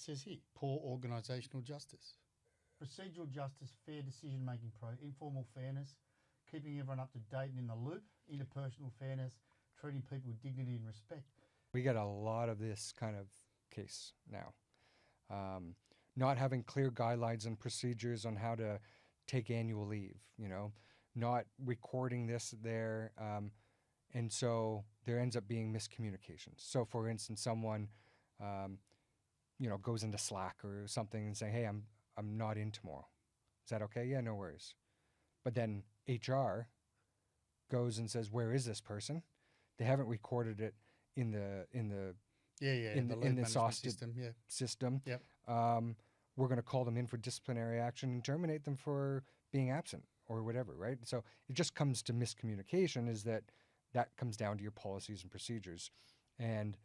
says here, poor organisational justice. Procedural justice, fair decision-making, informal fairness, keeping everyone up to date and in the loop, interpersonal fairness, treating people with dignity and respect. We get a lot of this kind of case now. Not having clear guidelines and procedures on how to take annual leave, not recording this there. And so there ends up being miscommunication. So for instance, someone, goes into Slack or something and say, hey, I'm not in tomorrow. Is that okay? Yeah, no worries. But then HR goes and says, where is this person? They haven't recorded it in the SOS system. Yep. We're going to call them in for disciplinary action and terminate them for being absent or whatever, right? So it just comes to miscommunication, is that comes down to your policies and procedures. And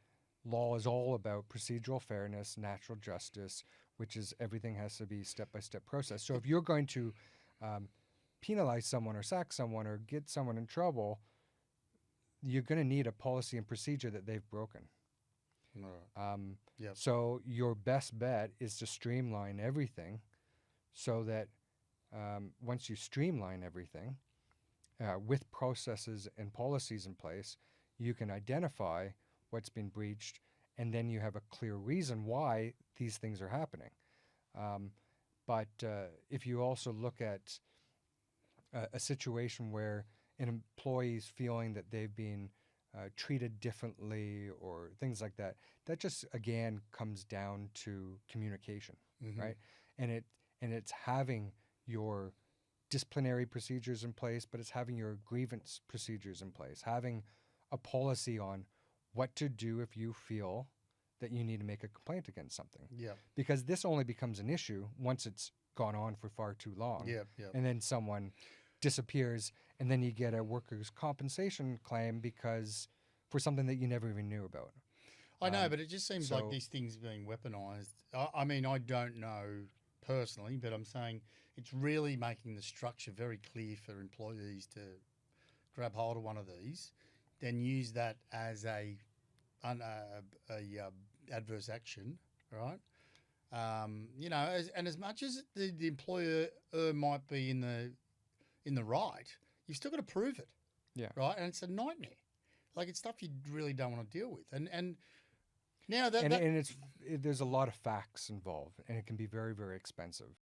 law is all about procedural fairness, natural justice, which is everything has to be step-by-step process. So if you're going to penalize someone or sack someone or get someone in trouble, you're going to need a policy and procedure that they've broken. Yep. So your best bet is to streamline everything so that once you streamline everything with processes and policies in place, you can identify what's been breached, and then you have a clear reason why these things are happening. But if you also look at a situation where an employee is feeling that they've been treated differently or things like that, that just again comes down to communication, right? And it's having your disciplinary procedures in place, but it's having your grievance procedures in place, having a policy on what to do if you feel that you need to make a complaint against something. Yeah. Because this only becomes an issue once it's gone on for far too long. Yeah. And then someone disappears, and then you get a workers' compensation claim because for something that you never even knew about. I know, but it just seems like these things are being weaponized. I mean, I don't know personally, but I'm saying it's really making the structure very clear for employees to grab hold of one of these, then use that as a adverse action, right? And as much as the employer might be in the right, you've still got to prove it. Yeah. Right. And it's a nightmare. Like, it's stuff you really don't want to deal with. And now there's a lot of facts involved, and it can be very, very expensive.